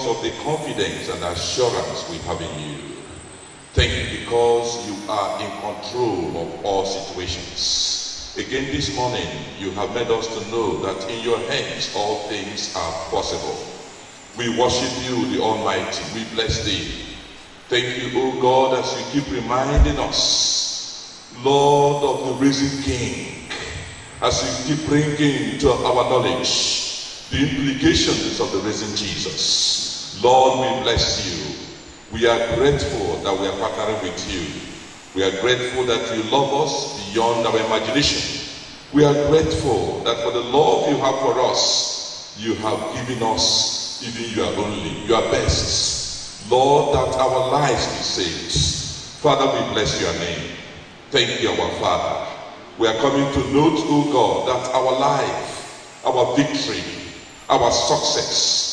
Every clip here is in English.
because of the confidence and assurance we have in you. Thank you because you are in control of all situations. Again this morning, you have made us to know that in your hands all things are possible. We worship you, the Almighty. We bless thee. Thank you, O God, as you keep reminding us, Lord of the risen King, as you keep bringing to our knowledge the implications of the risen Jesus. Lord, we bless you. We are grateful that we are partnering with you. We are grateful that you love us beyond our imagination. We are grateful that for the love you have for us, you have given us even your only, your best. Lord, that our lives be saved. Father, we bless your name. Thank you, our Father. We are coming to note, O God, that our life, our victory, our success,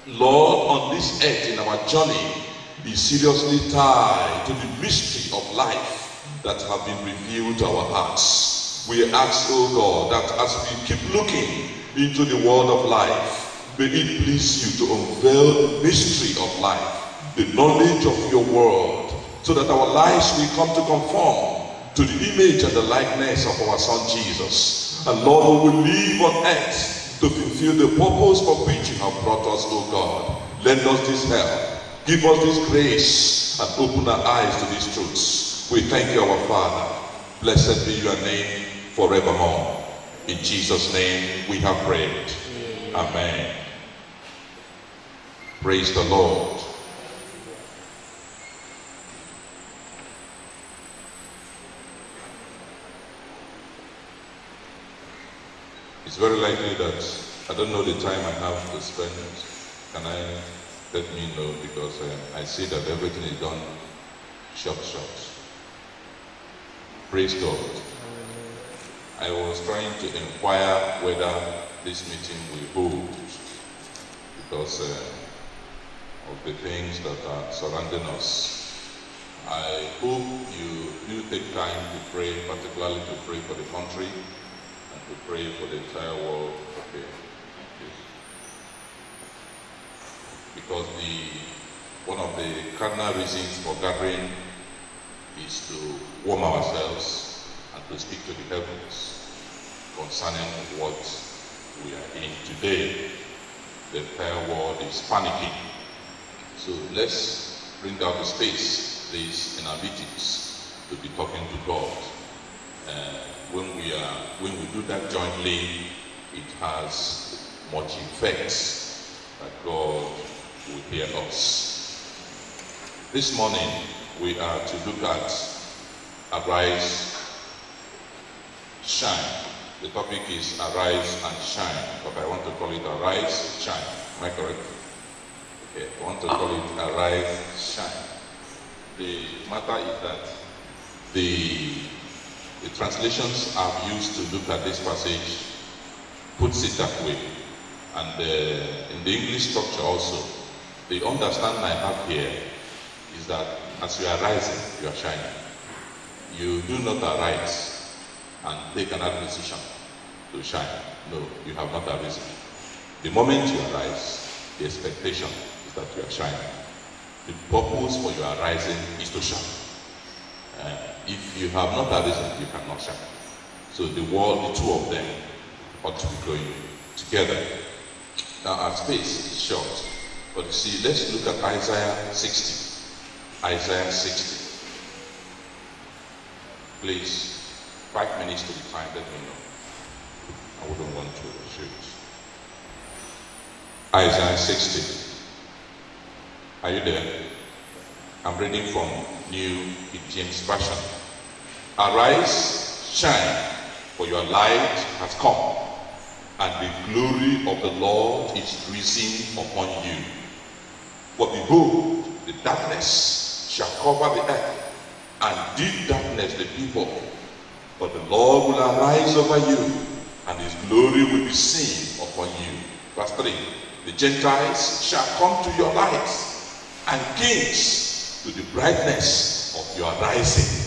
Lord, on this earth in our journey is seriously tied to the mystery of life that have been revealed to our hearts. We ask, O God, that as we keep looking into the world of life, may it please you to unveil the mystery of life, the knowledge of your word, so that our lives will come to conform to the image and the likeness of our Son Jesus. And Lord, we will live on earth to fulfill the purpose for which you have brought us, O God. Lend us this help. Give us this grace and open our eyes to these truths. We thank you, our Father. Blessed be your name forevermore. In Jesus' name we have prayed. Amen. Praise the Lord. It's very likely that I don't know the time I have to spend. Can I let me know, because I see that everything is done short. Praise God. I was trying to inquire whether this meeting will hold because of the things that are surrounding us. I hope you do take time to pray, particularly to pray for the country and to pray for the entire world. Okay. Because one of the cardinal reasons for gathering is to warm ourselves and to speak to the heavens concerning what we are in today. The entire world is panicking. So let's bring out the space, please, in our meetings to be talking to God. When we do that jointly, it has much effect that God will hear us. This morning we are to look at Arise, Shine. The topic is Arise and Shine, but I want to call it Arise, Shine. Am I correct? Okay, I want to call it Arise, Shine. The matter is that the translations I've used to look at this passage puts it that way. And in the English structure also, the understanding I have here is that as you are rising, you are shining. You do not arise and take another decision to shine. No, you have not arisen. The moment you arise, the expectation is that you are shining. The purpose for your arising is to shine. If you have not arisen, you cannot shine. So the world, the two of them, ought to be going together. Now our space is short, but you see, let's look at Isaiah 60. Isaiah 60. Please, 5 minutes to the time, let me know. I wouldn't want to shoot. Isaiah 60. Are you there? I'm reading from New King James Version. Arise, shine, for your light has come, and the glory of the Lord is risen upon you. For behold, the darkness shall cover the earth, and deep darkness the people. But the Lord will arise over you, and his glory will be seen upon you. Verse 3. The Gentiles shall come to your light, and kings to the brightness of your rising.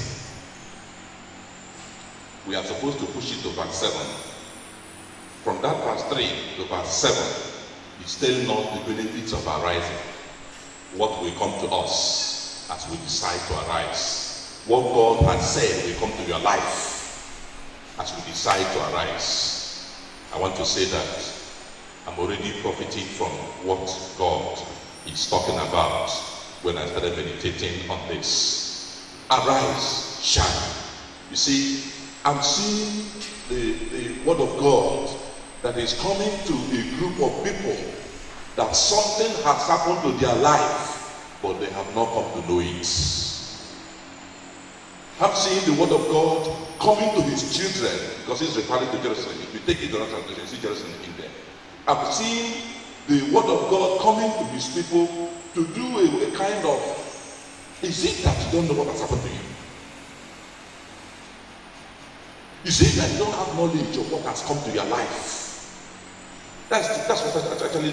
We are supposed to push it to verse 7. From that verse 3 to verse 7, is telling us the benefits of arising. What will come to us as we decide to arise. What God has said will come to your life as we decide to arise. I want to say that I'm already profiting from what God is talking about when I started meditating on this. Arise, shine. You see, I'm seeing the word of God that is coming to a group of people that something has happened to their life, but they have not come to know it. I'm seeing the word of God coming to his children, because he's referring to Jerusalem. If you take it to the translation, you see Jerusalem in there. I'm seeing the word of God coming to his people to do a kind of, is it that you don't know what has happened to you? Is it that you don't have knowledge of what has come to your life? That's what actually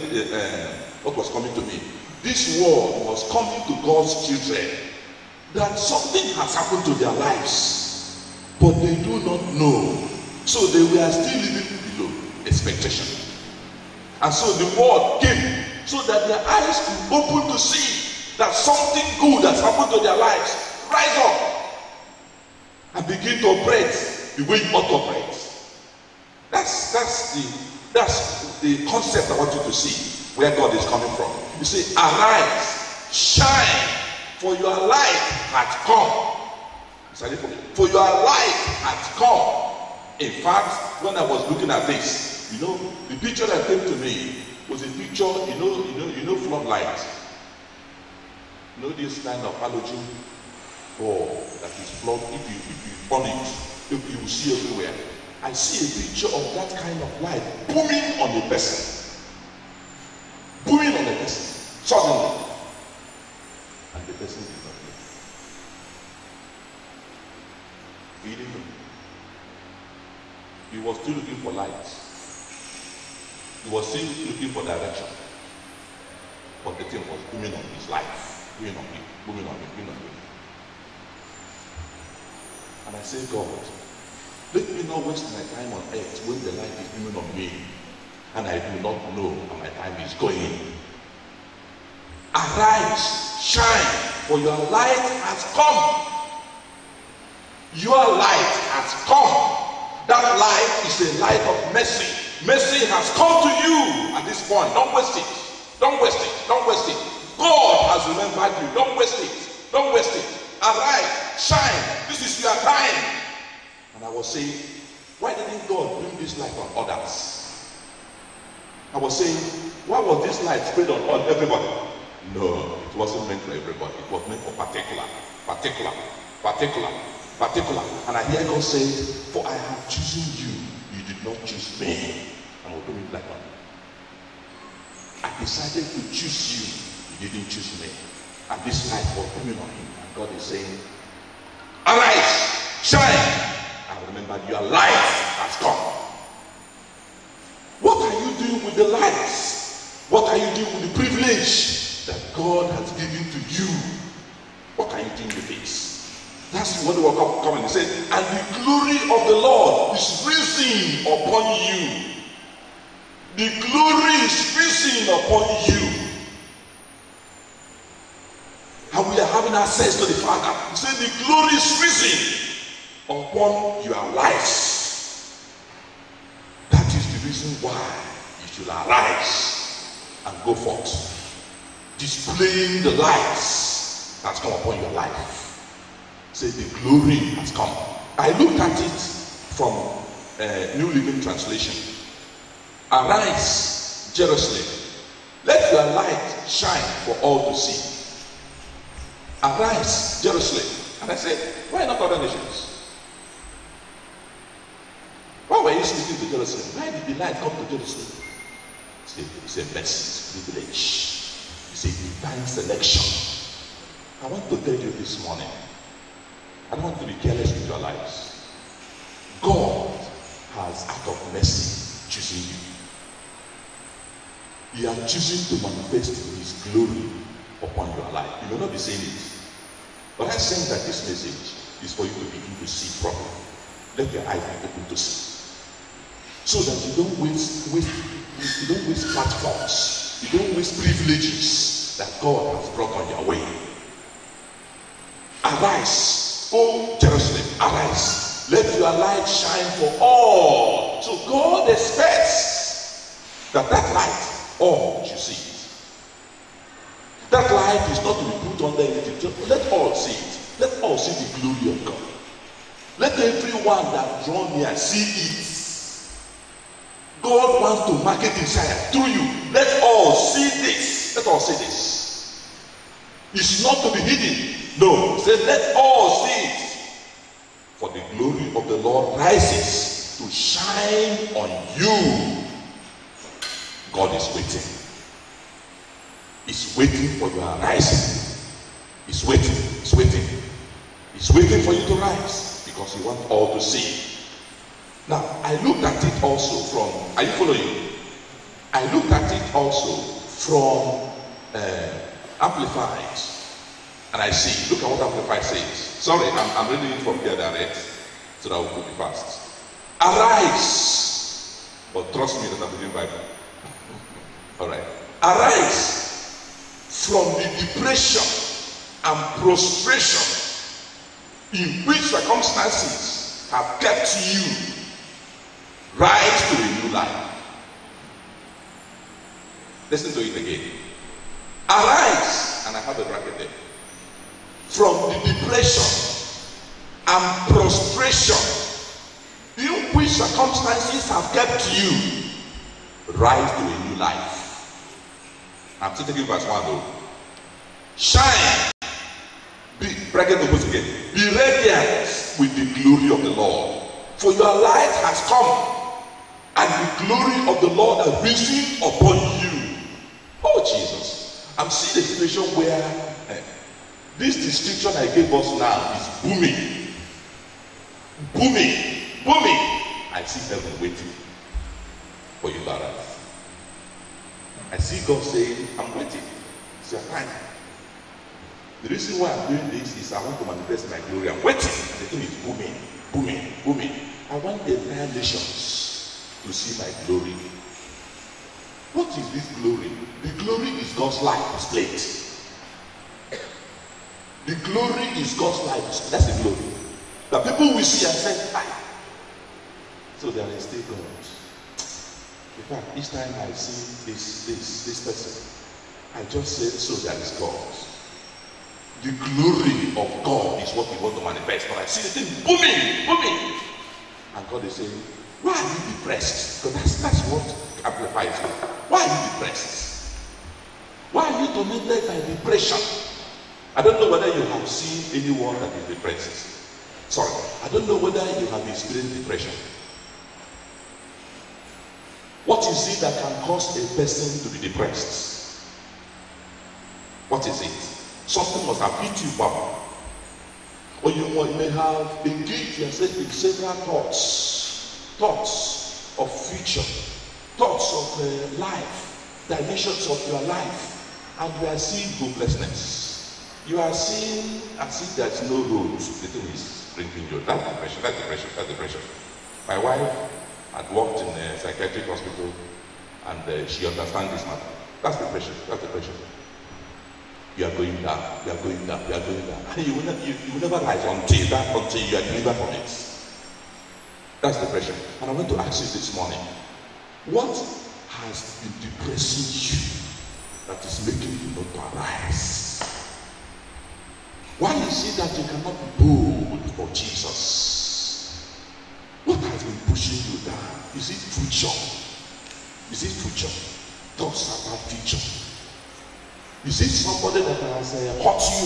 what was coming to me. This word was coming to God's children, that something has happened to their lives, but they do not know. So they were still living below expectation. And so the word came so that their eyes could open to see that something good has happened to their lives. Rise up and begin to operate the way you ought to operate. That's the concept I want you to see where God is coming from. You say, arise, shine, for your light has come. For your light has come. In fact, when I was looking at this, you know, the picture that came to me was a picture, you know floodlight. You know this kind of halogen bulb that is flood. If you on it, you will see everywhere. I see a picture of that kind of light booming on a person. Booming on a person. Suddenly. And the person did not know. He didn't know. He was still looking for light. He was still looking for direction. But the thing was booming on his life. Booming on him. Booming on him. Booming on him. And I say, God, let me not waste my time on earth when the light is beaming on me and I do not know how my time is going. Arise, shine, for your light has come. Your light has come. That light is a light of mercy. Mercy has come to you at this point. Don't waste it. Don't waste it. Don't waste it. God has remembered you. Don't waste it. Don't waste it. Arise, shine. This is your time. And I was saying, why didn't God bring this light on others? I was saying, why was this light spread on everybody? No, it wasn't meant for everybody. It was meant for particular. And I hear God say, for I have chosen you. You did not choose me. And we'll bring it like that. I decided to choose you. You didn't choose me. And this light was coming on him. And God is saying, arise, shine. And remember, your light has come. What are you doing with the lights? What are you doing with the privilege that God has given to you? What are you doing with it? That's what they were coming. He said, and the glory of the Lord is risen upon you. The glory is risen upon you. And we are having access to the Father. He said, the glory is risen upon your lives. That is the reason why you should arise and go forth, displaying the lights that's come upon your life. Say, the glory has come. I looked at it from New Living Translation. Arise, Jerusalem, let your light shine for all to see. Arise, Jerusalem. And I said, why not other nations? Why were you speaking to Jerusalem? Why did the light come to Jerusalem? It's a mercy, privilege. It's a divine selection. I want to tell you this morning, I don't want to be careless with your lives. God has, out of mercy, chosen you. He has chosen to manifest his glory upon your life. You may not be saying it, but I'm saying that this message is for you to begin to see properly. Let your eyes be open to see, so that you don't waste You don't waste platforms. You don't waste privileges that God has brought on your way. Arise, O Jerusalem, arise. Let your light shine for all. So God expects that light, all should see it. That light is not to be put under anything. Just let all see it. Let all see the glory of God. Let everyone that draw near see it. God wants to market himself through you. Let all see this. Let all see this. It's not to be hidden. No. Say, let all see it. For the glory of the Lord rises to shine on you. God is waiting. He's waiting for your rising. He's waiting. He's waiting. He's waiting for you to rise because he wants all to see. Now, I looked at it also from, are you following? I looked at it also from Amplified. And I see, look at what Amplified says. Sorry, I'm reading it from here direct, so that we could be fast. Arise. But trust me that I'm reading Bible. Alright. Arise from the depression and prostration in which circumstances have kept you. Rise to a new life. Listen to it again. Arise, and I have a bracket there. From the depression and prostration in which circumstances have kept you. Rise to a new life. I'm still taking verse 1 though. Shine. Bracket opposite again. Be radiant with the glory of the Lord. For your light has come, and the glory of the Lord has risen upon you. Oh Jesus. I'm seeing a situation where this description I gave us now is booming. Booming. Booming. I see heaven waiting for you to arise. I see God saying, I'm waiting. It's your time. The reason why I'm doing this is I want to manifest my glory. I'm waiting. And the thing is booming, booming, booming. I want the entire nations to see my glory. What is this glory? The glory is God's light displayed. The glory is God's light. That's the glory. The people will see and say, hi. So there is still God. In fact, each time I see this person, I just say, so there is God. The glory of God is what we want to manifest. But I see the thing booming, booming. And God is saying, why are you depressed? Because that's what amplifies you. Why are you depressed? Why are you tormented by depression? I don't know whether you have seen anyone that is depressed. Sorry, I don't know whether you have experienced depression. What is it that can cause a person to be depressed? What is it? Something must have hit you back. Or you may have engaged yourself in several thoughts of future, thoughts of life, dimensions of your life, and you are seeing hopelessness. You are seeing as if there's no road. The thing is bringing you. That's depression, that's depression, that's depression. My wife had worked in a psychiatric hospital, and she understands this matter. That's depression, that's depression. You are going down, you are going down, you are going down. And you will never rise until you are delivered from it. That's depression. And I want to ask you this morning, what has been depressing you that is making you not to arise? Why is it that you cannot be bold for Jesus? What has been pushing you down? Is it future? Is it future? Thoughts about future? Is it somebody that has hurt you,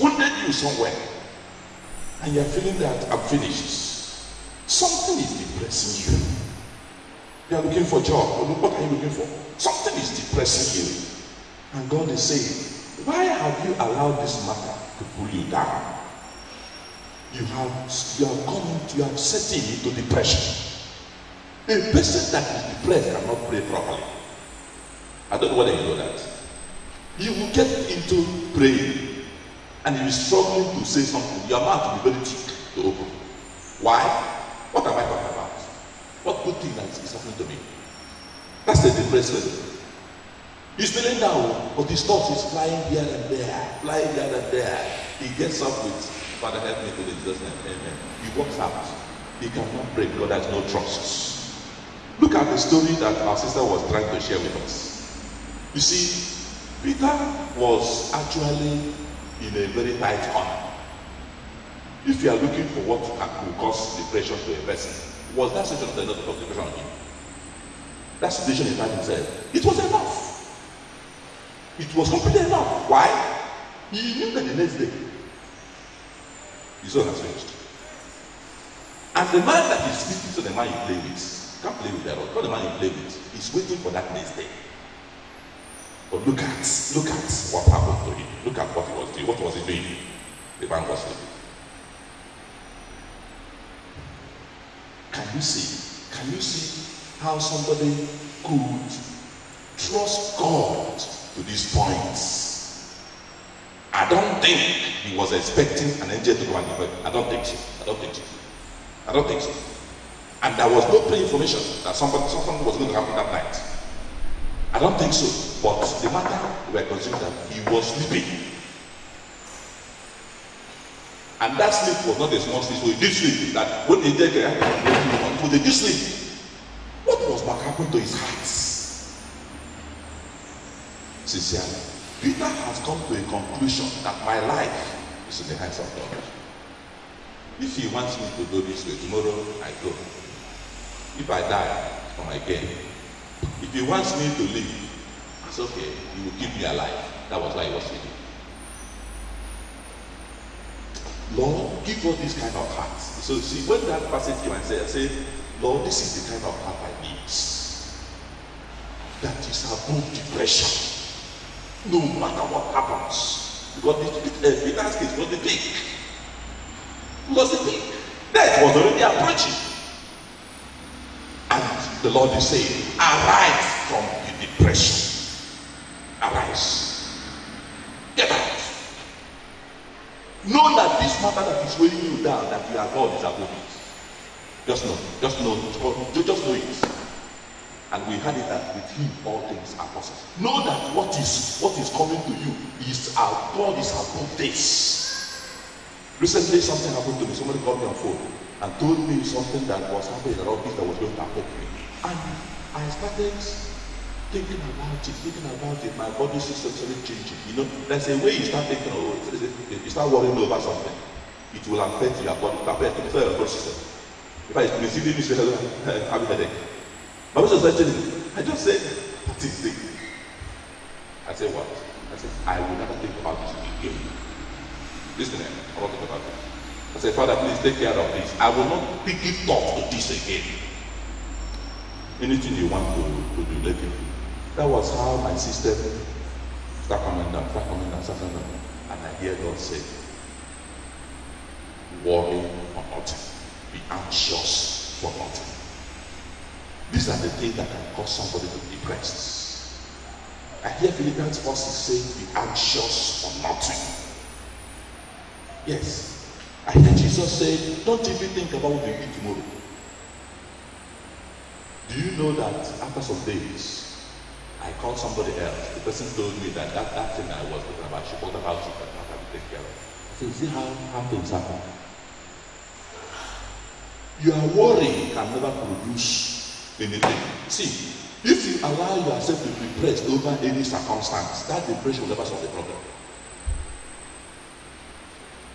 wounded you somewhere? And you're feeling that I'm finished. Something is depressing you. You are looking for a job. What are you looking for? Something is depressing you. And God is saying, why have you allowed this matter to pull you down? You have settled into depression. A person that is depressed cannot pray properly. I don't know whether you know that. You will get into praying and you will struggle to say something. Your mouth will be very thick to open. Why? What am I talking about? What good thing is happening to me? That's a depressed level. He's feeling down, but his thoughts is flying here and there, flying here and there. He gets up with, Father, help me today, Jesus' name, amen. He walks out. He cannot pray because there's no trust. Look at the story that our sister was trying to share with us. You see, Peter was actually in a very tight corner. If you are looking for what could cause depression to a person, was that situation that not cause depression on him? That situation he found himself, it was enough. It was completely enough. Why? He knew that the next day his own has finished. And the man that is speaking to the man you play with, can't play with that, not the man you play with, is waiting for that next day. But look at what happened to him. Look at what he was doing. What was he doing? The man was sleeping. Can you see how somebody could trust God to these points? I don't think he was expecting an angel to go and give it. I don't think so. And there was no pre-information that something was going to happen that night. I don't think so. But the matter we are considering that he was sleeping. And that sleep was not a small sleep, so he did sleep. That when he did he did sleep. What was what happened to his heart? Sincerely, Peter has come to a conclusion that my life is in the hands of God. If he wants me to go this way, tomorrow I go. If I die, from my gain. If he wants me to live, it's okay. He will keep me alive. That was why he was sleeping. Lord, give us this kind of heart. So see, when that passage came, I say, Lord, this is the kind of heart I need. That is above depression. No matter what happens. Because Peter's case was the peak. Death was already approaching. And the Lord is saying, arise from the depression. Arise. Get out. Know that this matter that is weighing you down, that your God is above it. Just know it. And we had it that with him all things are possible. Know that what is coming to you is our God is above this. Recently something happened to me. Somebody called me on phone and told me something that was happening in the office that was going to affect me. And I started thinking about it. My body system started changing. You know, there's a way you start thinking, you start worrying over something. It will affect your body, affect your body system. If I receiving this, I have a headache. My boss was telling me, I just said, what is this? I said, what? I said, I will never think about this again. Listen, I want to talk about it. I said, Father, please take care of this. I will not give thought to this again. Anything you want to do, let it do. That was how my system started coming down. And I hear God say, worry for nothing. Be anxious for nothing. These are the things that can cause somebody to be depressed. I hear Philippians 4 saying, be anxious for nothing. Yes. I hear Jesus say, don't even think about what you eat tomorrow. Do you know that after some days, I called somebody else. The person told me that thing I was talking about, she talked about it, but not have to take care of it. I said, see how things happen. Your worry can never produce anything. See, if you allow yourself to be depressed over any circumstance, that depression will never solve the problem.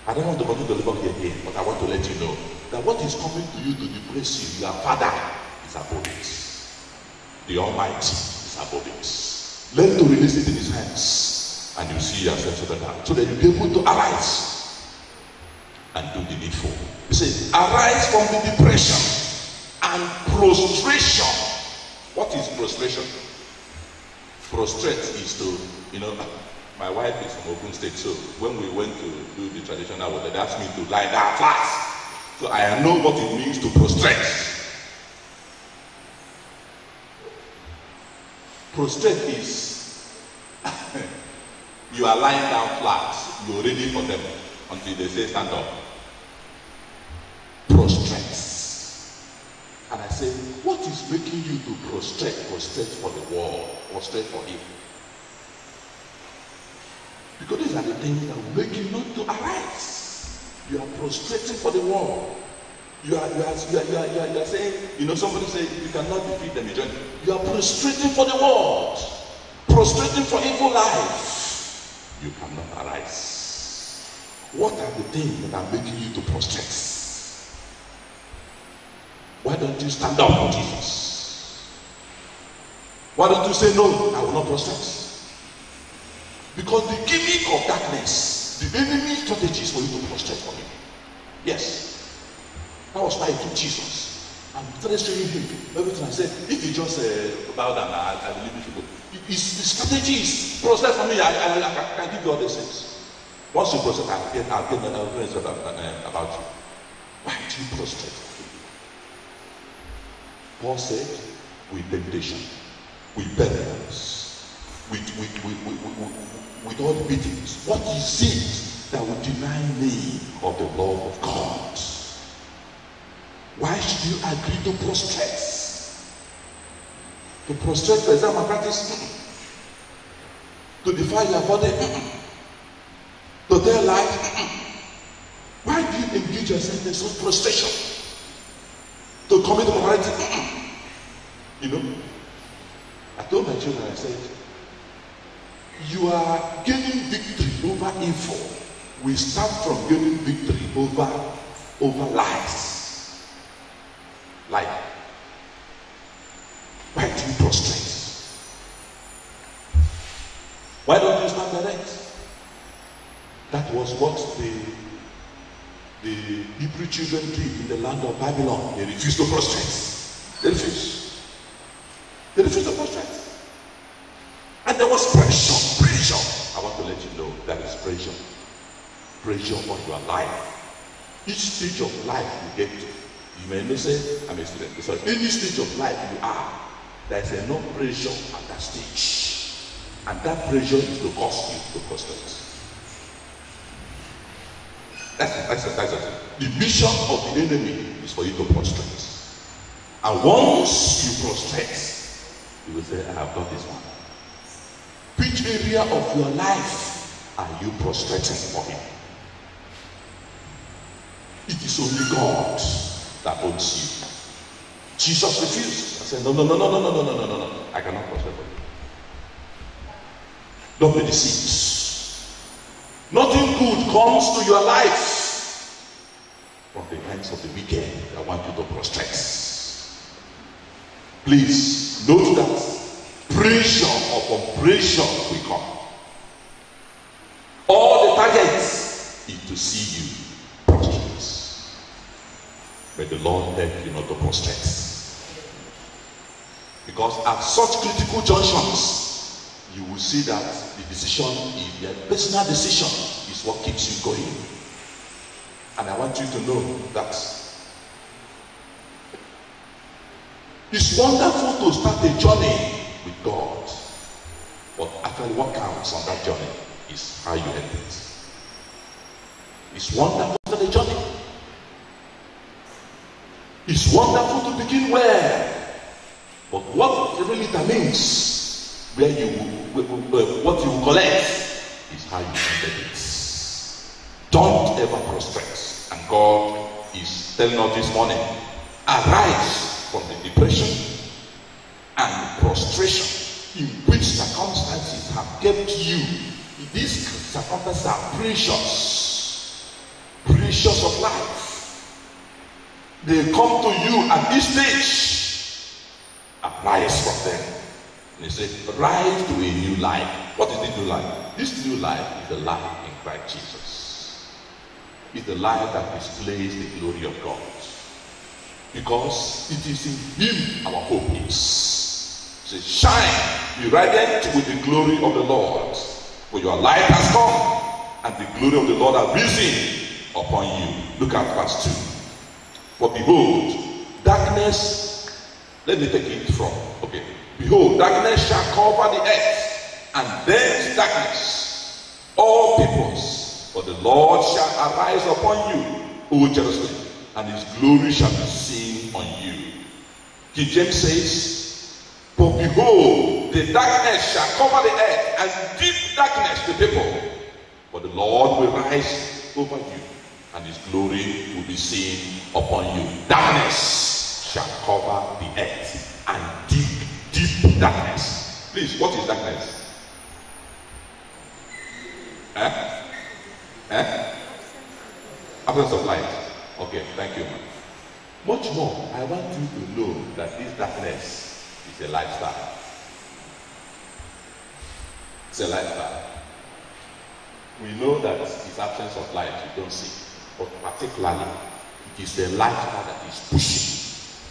I don't want to continue to live here again, but I want to let you know that what is coming to you to depress you, your Father is above it. The Almighty is above it. Learn to release it in His hands, and you see yourself settled down, so that you'll be able to arise and do the needful. You say, arise from the depression and prostration. What is prostration? Prostrate is to, my wife is from Ogun State, so when we went to do the traditional work, they asked me to lie down flat. So I know what it means to prostrate. Prostrate is you are lying down flat, you're ready for them until they say stand up. Prostrate. And I say, what is is making you to prostrate for the world, prostrate for him. Because these are the things that will make you not to arise. You are prostrating for the world. You are saying, somebody say you cannot defeat them. You are prostrating for the world, prostrating for evil life. You cannot arise. What are the things that are making you to prostrate? Why don't you stand up for Jesus? Why don't you say, no, I will not prostrate? Because the gimmick of darkness, the enemy's strategy is for you to prostrate for him. Yes. That was why he took Jesus. And started showing him everything. I said, if you just bow down, I believe you should go. His strategy is prostrate for me. I can give you all these things. Once you prostrate, I'll get about you. Why do you prostrate for him? Paul said, with temptation, with burials, with all the beatings. What is it that will deny me of the love of God? Why should you agree to prostrate? To prostrate for exam practice? To defile your body? To tell life? Why do you engage yourself in such prostration? To commit morality? I told my children, I said, you are gaining victory over evil. We start from gaining victory over lies. Like, why do you prostrate? Why don't you stand direct? That was what the Hebrew children did in the land of Babylon. They refused to prostrate. They refused. They refused to prostrate. And there was pressure. I want to let you know that is pressure. Pressure on your life. Each stage of life you get to. You may not say, I'm a student. So any stage of life you are, there's enough pressure at that stage. And that pressure is to cause you to prostrate. That's it. The mission of the enemy is for you to prostrate. And once you prostrate, you will say, I have got this one. Which area of your life are you prostrating for him? It is only God that owns you. Jesus refused. I said, no. I cannot prostrate for you. Don't be deceived. Nothing good comes to your life from the hands of the wicked that want you to prostrate. Please note that pressure upon pressure will come. All the targets is to see you prostrate. May the Lord help you not to prostrate. Because at such critical junctions, you will see that the decision, your personal decision, is what keeps you going. And I want you to know that it's wonderful to start a journey with God, but actually what counts on that journey is how you end it. It's wonderful for the journey. It's wonderful to begin well, but what really determines where what you will collect is how you ended it. Don't ever prostrate. And God is telling us this morning, arise from the depression and prostration in which circumstances have kept you. These circumstances are precious of life. They come to you at this stage. Arise from them. And he said, rise to a new life. What is the new life? This new life is the life in Christ Jesus. It's the life that displays the glory of God. Because it is in him our hope is. It says, shine, be radiant with the glory of the Lord. For your light has come, and the glory of the Lord has risen upon you. Look at verse 2. For behold, darkness, let me take it from, okay. Behold, darkness shall cover the earth, and dense darkness all peoples. For the Lord shall arise upon you, O Jerusalem, and his glory shall be seen on you. King James says, "For behold, the darkness shall cover the earth, and deep darkness the people. But the Lord will rise over you, and his glory will be seen upon you." Darkness shall cover the earth, and deep darkness. Please, what is darkness? Absence of light. Okay, thank you. Much more, I want you to know that this darkness is a lifestyle. It's a lifestyle. We know that it's absence of light you don't see, but particularly it is a lifestyle that is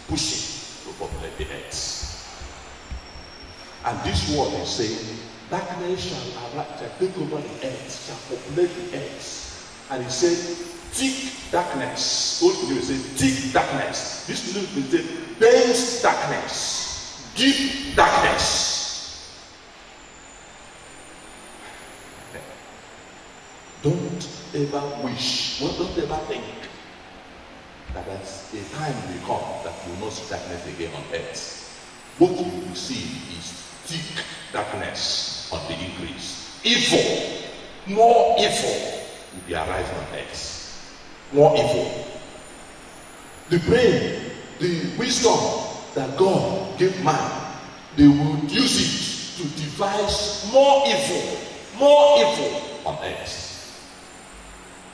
pushing to populate the earth. And this word is saying, darkness shall take over the earth, shall populate the earth. And he said, thick darkness. Old people say thick darkness. This new people say dense darkness, deep darkness. Don't ever wish, don't ever think that as a time will come that you will not see darkness again on earth. What you will see is thick darkness on the increase. Evil, more evil will be arising on earth. More evil. The brain, the wisdom that God gave man, they would use it to devise more evil on earth.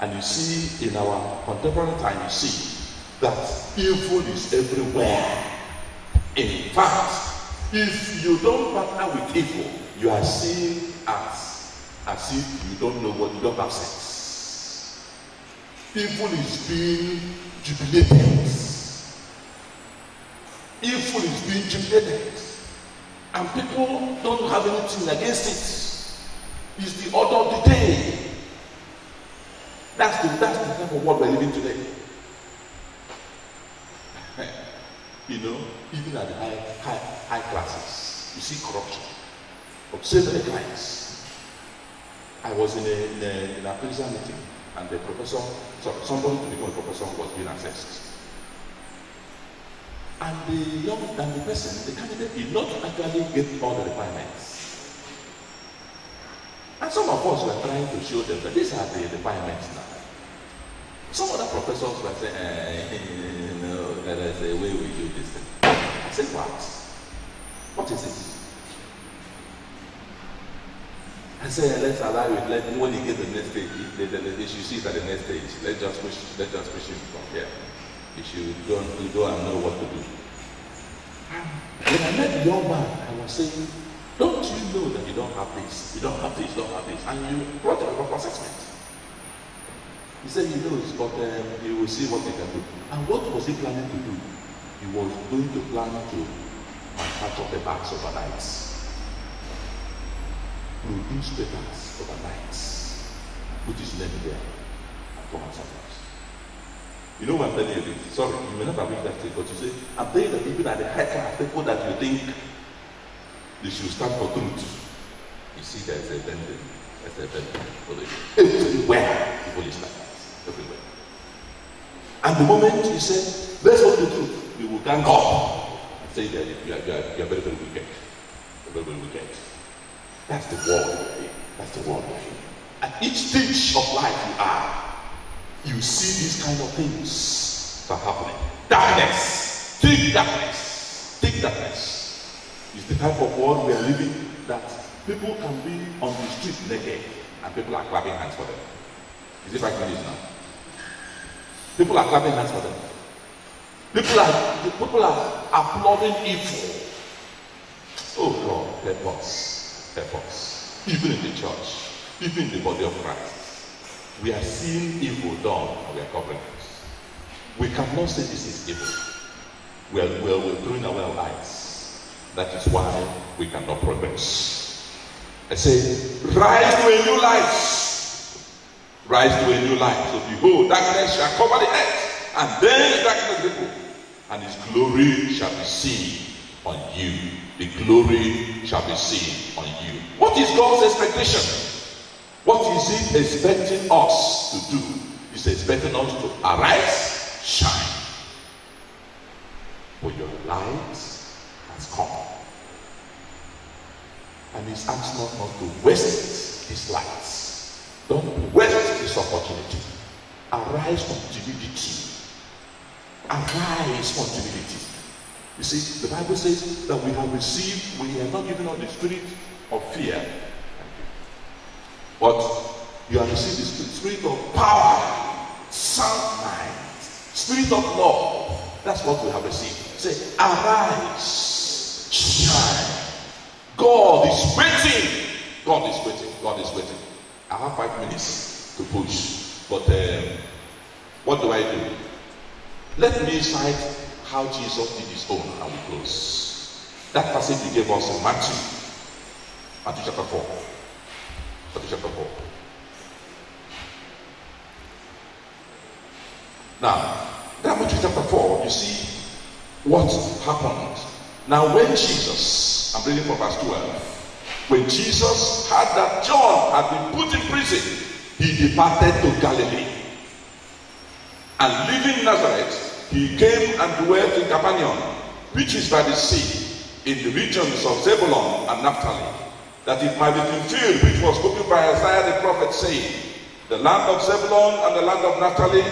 And you see, in our contemporary time, you see that evil is everywhere. In fact, if you don't partner with evil, you are seen as if you don't know what, you don't have sense. Evil is being jubilated. Evil is being jubilated. And people don't have anything against it. It's the order of the day. That's the type of world we're living today. You know, even at the high classes, you see corruption. Observe the clients. I was in a prison meeting, and the professor, somebody to become a professor was being assessed. And the person, the candidate, did not actually get all the requirements. And some of us were trying to show them that these are the requirements now. Some other professors were saying, no, there is a way we do this thing. I said, what? What is it? I said, let's allow it. When you get the next stage, they should see it at the next stage. Let's just push him from here. You should go and know what to do. When I met the young man, I was saying, don't you know that you don't have this, you don't have this, you don't have this, and you brought a rough assessment. He said he knows, but he will see what he can do. And what was he planning to do? He was going to plan to manufacture the bags overnight. Produce papers overnight. Put his name there and come and support. You know what I'm telling you this? Sorry, you may not have reached that stage, but you say, I'm telling the people at the high class, people that you think they should stand for truth. You see, there's a bending. There's a bending for the everywhere people is like that. Everywhere. And the moment you say, let's hold the truth, you will gang up and say that you are very, very wicked. Very, very wicked. That's the world we're in. That's the world we're in. At each stage of life you are, you see these kind of things that are happening. Darkness, thick darkness, thick darkness is the type of world we are living, that people can be on the street naked and people are clapping hands for them. Is it like this now? People are clapping hands for them. People are applauding evil. Oh God, help us. Help us. Even in the church, even in the body of Christ, we are seeing evil done and we are covering it. We cannot say this is evil. We're throwing away our eyes. That is why we cannot progress. I say, rise to a new life. Rise to a new life. So behold, darkness shall cover the earth, and then darkness will go, and his glory shall be seen on you. The glory shall be seen on you. What is God's expectation? What is he expecting us to do? He's expecting us to arise, shine. for your light has come. And he's asking us not to waste his light. Don't waste this opportunity. Arise from timidity. Arise from timidity. You see, the Bible says that we have not given us the spirit of fear, but you have received the spirit of power, sound mind, spirit of love. That's what we have received. Say, arise, shine. God is waiting. God is waiting. God is waiting. I have 5 minutes to push, but what do I do? Let me cite how Jesus did his own, and we close. That passage he gave us in Matthew chapter 4. Matthew chapter 4. Now, that Matthew chapter 4, you see what happened. Now, when Jesus, I'm reading from verse 12, when Jesus heard that John had been put in prison, he departed to Galilee. And leaving Nazareth, he came and dwelt in Capernaum, which is by the sea, in the regions of Zebulun and Naphtali, that it might be fulfilled which was spoken by Isaiah the prophet, saying, the land of Zebulun and the land of Naphtali,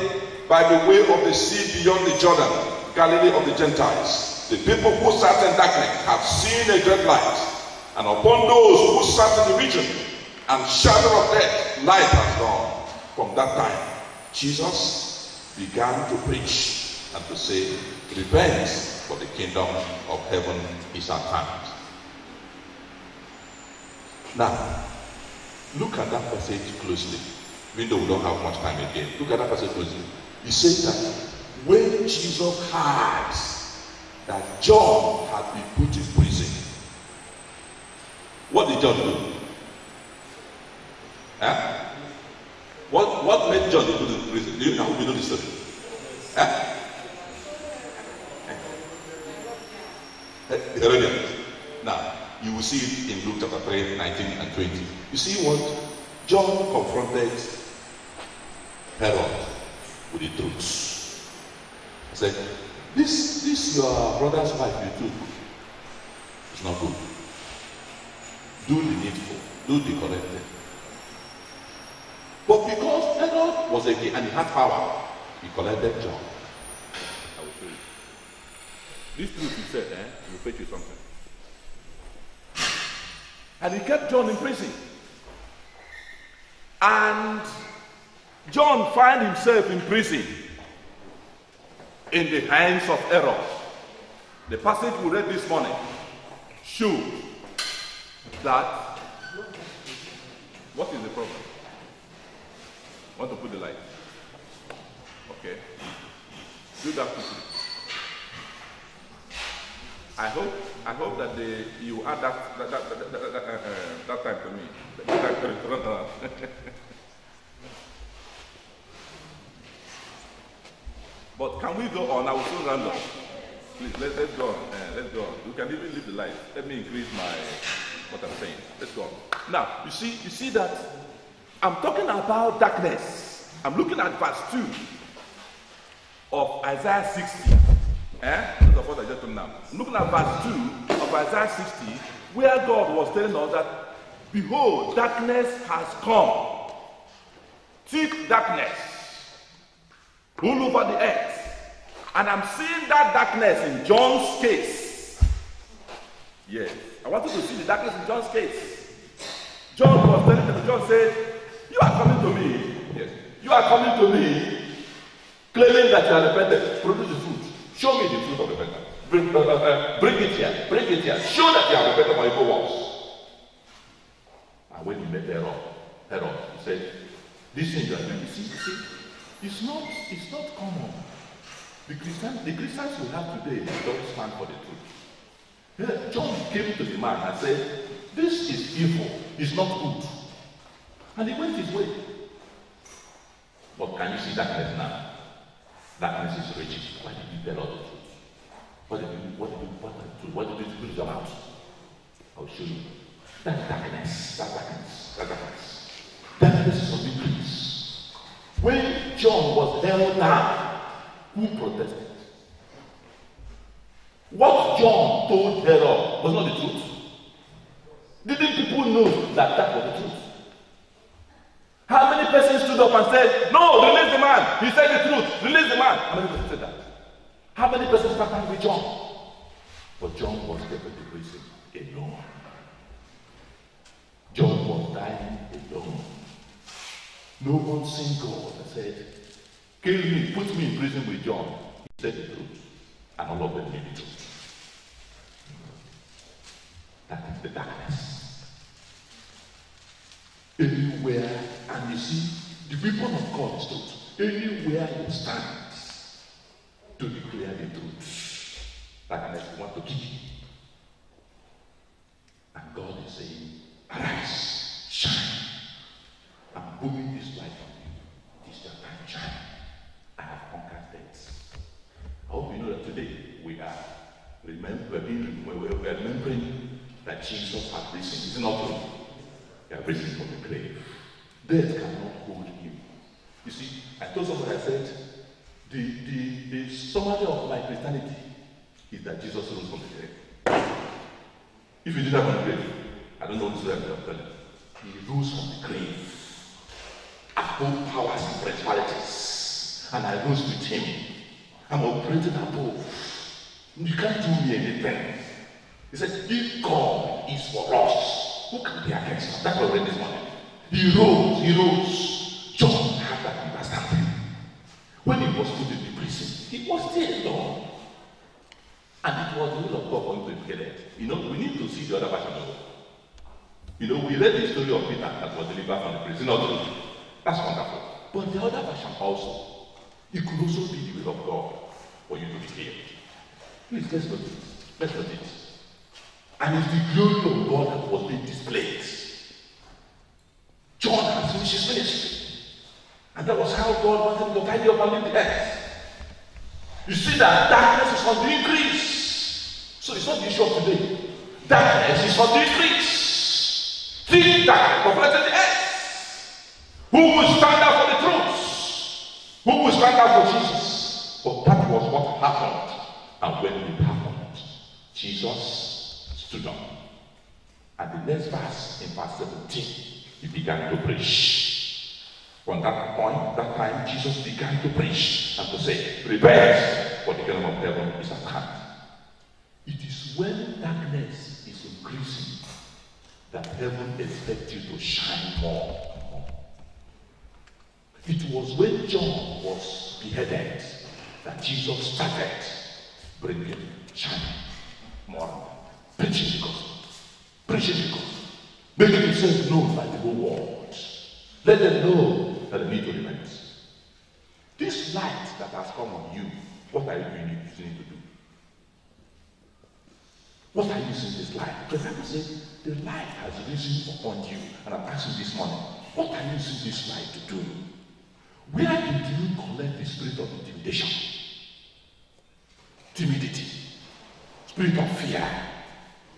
by the way of the sea beyond the Jordan, Galilee of the Gentiles. The people who sat in darkness have seen a great light, and upon those who sat in the region and shadow of death, light has dawned. From that time, Jesus began to preach and to say, repent, for the kingdom of heaven is at hand. Now, look at that passage closely. Even though we don't have much time again, look at that passage closely. He said that when Jesus heard that John had been put in prison, what did John do? Huh? What made John be put in prison? Do you know the story? Huh? Herodians. Now, you will see it in Luke chapter 3, 19 and 20. You see what? John confronted Herod with the truth. He said, this your brother's wife you took is not good. Do the needful, do the correct thing. But because Herod was a king and he had power, he collected John. I will show you. This truth he said, will fetch you something. And he kept John in prison. And John found himself in prison in the hands of Herod. The passage we read this morning showed that. What is the problem? Want to put the light? Okay. Do that quickly. I hope that you add that time to me. But can we go on? I will soon round up. Please, let's go on. Let's go on. You can even leave the light. Let me increase what I'm saying. Let's go on. Now, you see that I'm talking about darkness. I'm looking at verse 2 of Isaiah 60. This is what I just told now. I'm looking at verse 2 of Isaiah 60, where God was telling us that, behold, darkness has come. Thick darkness all over the earth. And I'm seeing that darkness in John's case. Yes. I want you to see the darkness in John's case. John was telling them, John said, you are coming to me. Yes. You are coming to me, claiming that you are repentant. Produce the fruit. Show me the fruit of repentance. Bring it here. Bring it here. Show that you are repentant for evil works. And when he met Herod, he said, this thing you are doing, you see, it's not common. The Christians we have today don't stand for the truth. John came to the man and said, this is evil, it's not good. And he went his way. But can you see darkness now? Darkness is raging. Why did you tell all the truth? What did you put it about? I'll show you. That darkness. Darkness is of increase. When John was held down, who protested? What John told Herod was not the truth. Didn't people know that that was the truth? How many persons stood up and said, no, release the man. He said the truth. Release the man. How many persons said that? How many persons partnered with John? But John was taken to prison alone. John was dying alone. No one seen God and said, kill me, put me in prison with John. He said the truth. And all of them knew the truth. That is the darkness. Anywhere, and you see, the weapon of God is truth. Anywhere you stand to declare the truth, darkness want to kill you. And God is saying, arise, shine. I'm booming this light on you. It's your time, shine. I have conquered death. I hope you know that today we are remembering that Jesus has risen. Is it not true? He has risen from the grave. Death cannot hold him. You see, I told somebody, I said, the summary of my Christianity is that Jesus rose from the grave. If you did that from the grave, I don't know what to say, I'm telling you. He rose from the grave. Above powers and principalities. And I rose with him. I'm operating above. You can't do me anything. He said, if God is for us, who can be against us? That's what we read this morning. He rose. John had that understanding. When he was put in the prison, he was still alone. And it was the will of God for him to get it. You know, we need to see the other version of it. You know, we read the story of Peter that was delivered from the prison. That's wonderful. But the other version also, it could also be the will of God for you to be healed. Please, let's look at this. Let's look at this. And it's the glory of God that was being displayed. John has finished his ministry. And that was how God wanted to tidy up and leave the earth. You see that darkness is on the increase. So it's not the issue of today. Darkness is on the increase. Thick darkness populated the earth. Who will stand up for the truth? Who will stand up for Jesus? But that was what happened. And when it happened, Jesus stood up. And the next verse, in verse 17, he began to preach. From that point, that time, Jesus began to preach and to say, repent, for the kingdom of heaven is at hand. It is when darkness is increasing that heaven expects you to shine more and more. It was when John was beheaded that Jesus started bringing, shining more and more. Preaching the gospel. Preaching the gospel. Making himself known by the whole world. Let them know that they need to repent. This light that has come on you, what are you using it to do? What are you using this light? Because the Bible says the light has risen upon you. And I'm asking this morning, what are you using this light to do? Where did you collect the spirit of intimidation? Timidity. Spirit of fear.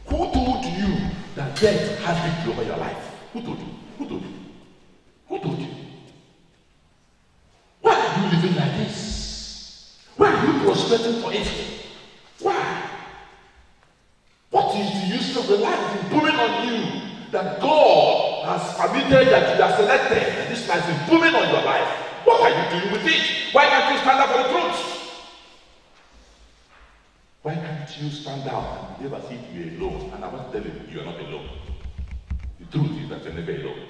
Who told you that death has victory over your life? Who told you? Who told you? Who told you? Why are you living like this? Why are you prostrating for evil? Why? What is the use of the light in booming on you that God has permitted, that you are selected, and this light is booming on your life? What are you doing with it? Why can't you stand up for the truth? Why can't you stand out and behave as if you're alone? And I want to tell you, you're not alone. The truth is that you're never alone.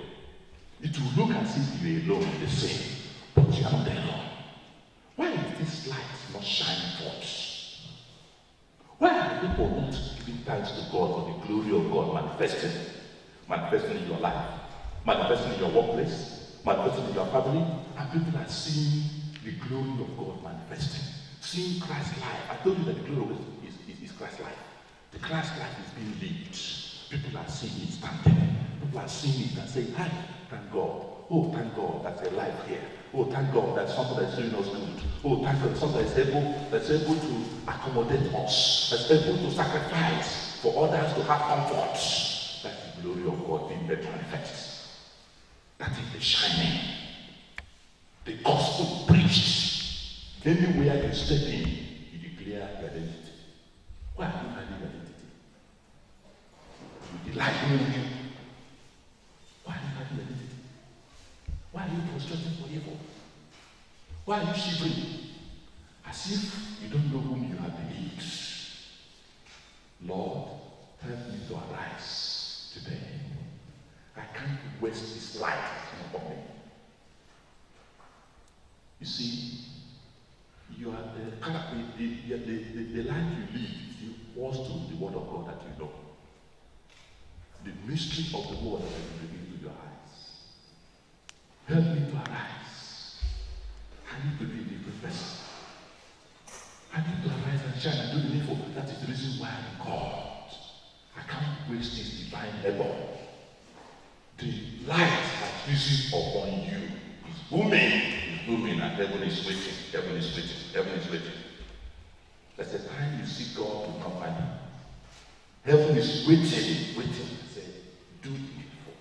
It will look as if you're alone in the sin, but you are not alone. Why is this light not shining forth? Why are people not giving thanks to God for the glory of God manifesting in your life, manifesting in your workplace, manifesting in your family, and people are seeing the glory of God manifesting, seeing Christ's life. I told you that the glory is Christ's life. The Christ life is being lived. People are seeing it standing. People are seeing it and saying, hi, thank God. Oh, thank God, that's a life here. Oh, thank God, that's something that's doing us good. Oh, thank God, something that's able to accommodate us, that's able to sacrifice for others to have comfort. That's the glory of God being made manifest. That is the shining. The gospel preached. Anywhere you step in, you declare your identity. Why frustrating for evil? Why are you shivering? As if you don't know whom you have believed. Lord, help me to arise today. I can't waste this life upon me. You see, you are the life you live is the worst to the word of God that you know. The mystery of the word that has been revealed to your eyes. Help me to arise. I need to be a different person. I need to arise and shine and do the needful. That is the reason why I'm called. I can't waste this divine labor. The light has risen upon you. It's booming, and heaven is waiting. Heaven is waiting. Heaven is waiting. There's a time you see God will come find you. Heaven is waiting. Say, do the needful.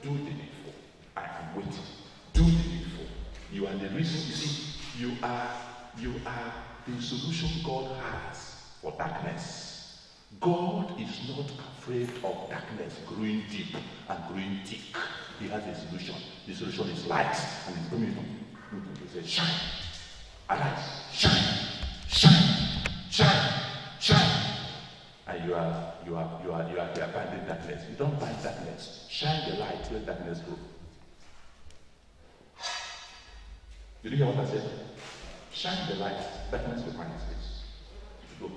Do the needful. I am waiting. Do the needful. You are the reason. You see, you are the solution God has for darkness. God is not afraid of darkness growing deep and growing thick. He has a solution. The solution is light, and it's coming from. He says, shine, arise, shine. And you are abandoned darkness. You don't find darkness. Shine the light where darkness goes. Did you hear what I said? Shine the light, darkness will find its place. Go.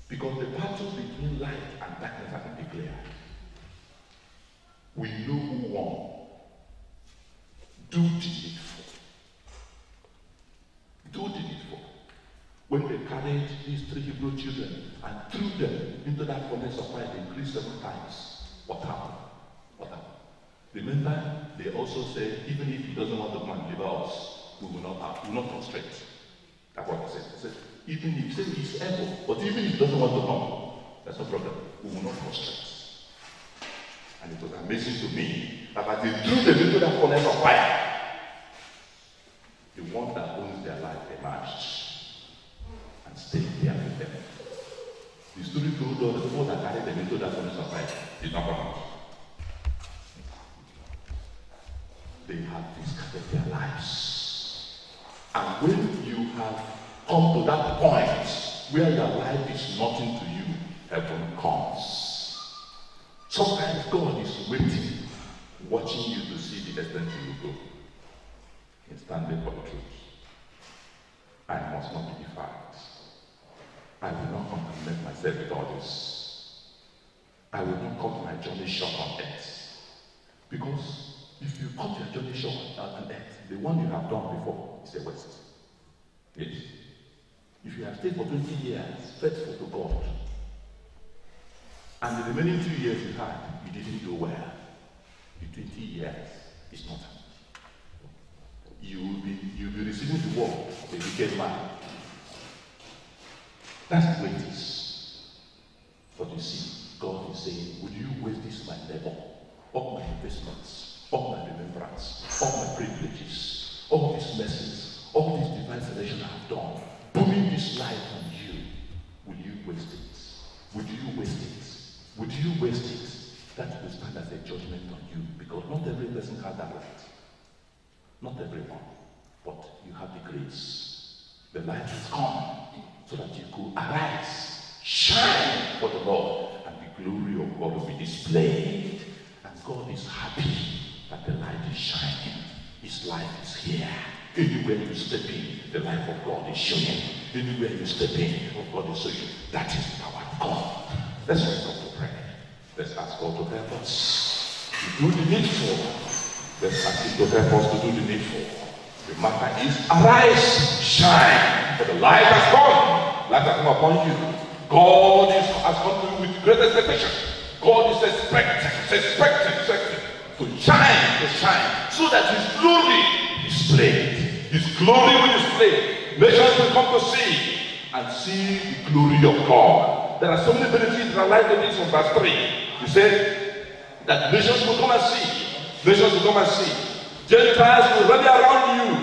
Because the battle between light and darkness has been declared. We know who won. Do the needful. Do the needful. When they carried these 3 Hebrew children and threw them into that furnace of fire, they increased 7 times. What happened? Remember, they also said, even if he doesn't want to come and deliver us, we will not prostrate. That's what he said. He said, even if he said he's able, but even if he doesn't want to come, that's no problem. We will not prostrate. And it was amazing to me that as they threw them into that furnace of fire, the one that owns their life emerged and stayed there with them. The story told us the people that carried them into that furnace of fire did not come out. They have discarded their lives. And when you have come to that point where your life is nothing to you, heaven comes. Sometimes God is waiting, watching you to see the extent you will go in standing for the truth. I must not be defiled. I will not contaminate myself with all this. I will not cut my journey short on earth. Because if you cut your journey short on earth, the one you have done before is a waste. Yes. If you have stayed for 20 years faithful to God, and the remaining 2 years you had, you didn't do well, the 20 years is nothing. You will be receiving the reward of a wicked man. That's the way it is. But you see, God is saying, would you waste this my labor, all my investments, all my remembrance, all my privileges, all these mercies, all this divine selection I have done, booming this life on you, will you waste it? Would you waste it? Would you waste it? That will stand as a judgment on you, because not every person has that right. Not everyone, but you have the grace. The light has come so that you could arise, shine for the Lord, and the glory of God will be displayed. And God is happy that the light is shining. His life is here. Anywhere you step in, the life of God is showing. Anywhere you step in, of God is showing. That is the power of God. Let's rise up to pray. Let's ask God to help us to do the needful. Let's ask Him to help us to do the needful. The matter is, arise, shine, for the light has come. Light has come upon you. God has come to you with great expectation. God is expecting to shine, so that His glory is displayed. His glory will be displayed. Nations will come to see and see the glory of God. There are so many benefits that are like this from verse 3. He said that nations will come and see. Nations will come and see. Gentiles will rally around you.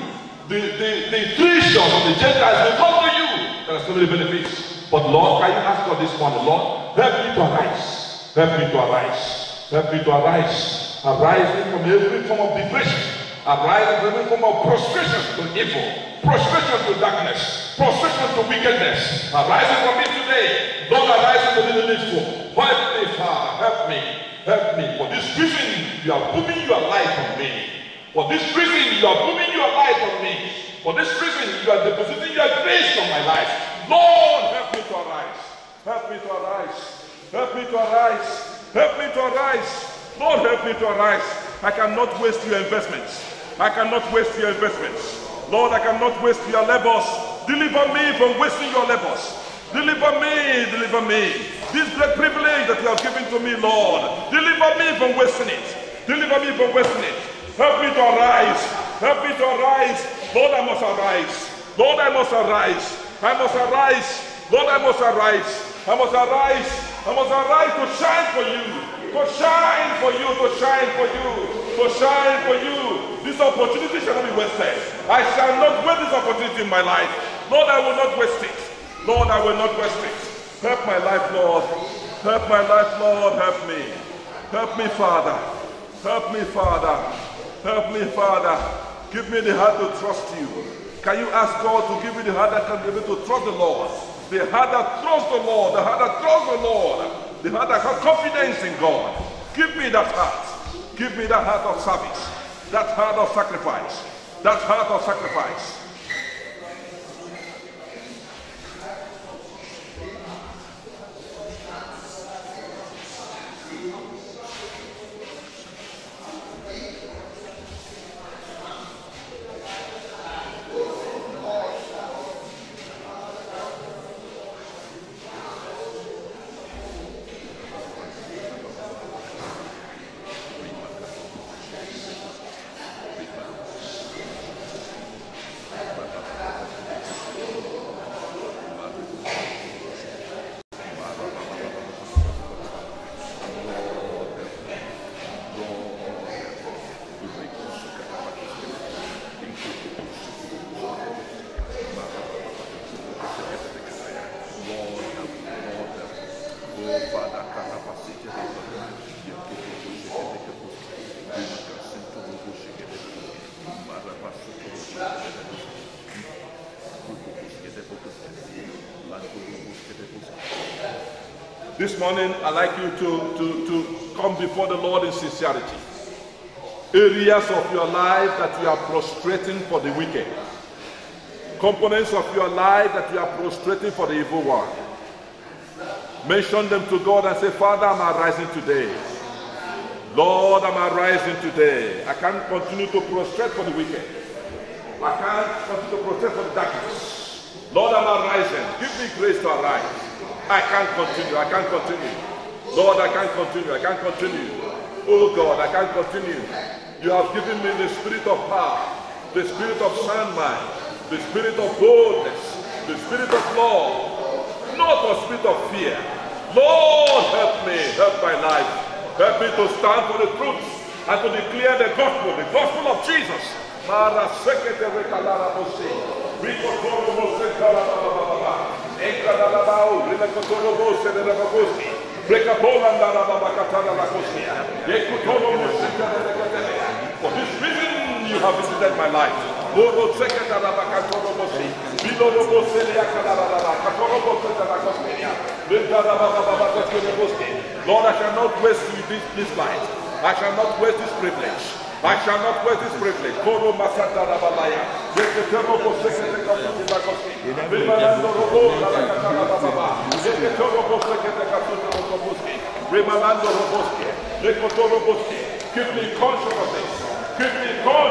The treasures of the Gentiles will come to you. There are so many benefits. But Lord, can you ask God this morning, Lord, help me to arise. Help me to arise. Help me to arise. Arising from every form of depression. Arise from every form of prostration to evil, prostration to darkness, prostration to wickedness. Arise from me today. Lord, arise in the middle of this world. Help me, Father. Help me. Help me. For this reason, you are putting your light on me. For this reason, you are putting your light on me. For this reason, you are depositing your grace on my life. Lord, help me to arise. Help me to arise. Help me to arise. Help me to arise. Lord, help me to arise. I cannot waste your investments. I cannot waste your investments. Lord, I cannot waste your labors. Deliver me from wasting your labors. Deliver me, deliver me. This great privilege that you have given to me, Lord. Deliver me from wasting it. Deliver me from wasting it. Help me to arise. Help me to arise. Lord, I must arise. Lord, I must arise. I must arise. Lord, I must arise. I must arise. I must arise to shine for you. To shine for you. To shine for you. To shine for you. This opportunity shall not be wasted. I shall not waste this opportunity in my life. Lord, I will not waste it. Lord, I will not waste it. Help my life, Lord. Help my life, Lord. Help me. Help me, Father. Help me, Father. Help me, Father. Give me the heart to trust you. Can you ask God to give you the heart that can be able to trust the Lord? The heart that trusts the Lord. The heart that trusts the Lord. The heart that has confidence in God. Give me that heart. Give me that heart of service. That heart of sacrifice. That heart of sacrifice. This morning, I'd like you to come before the Lord in sincerity. Areas of your life that you are prostrating for the wicked. Components of your life that you are prostrating for the evil one. Mention them to God and say, Father, I'm arising today. Lord, I'm arising today. I can't continue to prostrate for the wicked. I can't continue to prostrate for the darkness. Lord, I'm arising. Give me grace to arise. I can't continue. I can't continue. Lord, I can't continue. I can't continue. Oh God, I can't continue. You have given me the spirit of power, the spirit of sound mind, the spirit of boldness, the spirit of love, not the spirit of fear. Lord, help me. Help my life. Help me to stand for the truth and to declare the gospel of Jesus. For this reason you have visited my life. Lord, I shall not waste this light. I shall not waste this privilege. I shall not waste this privilege. Keep me conscious of this. Keep me conscious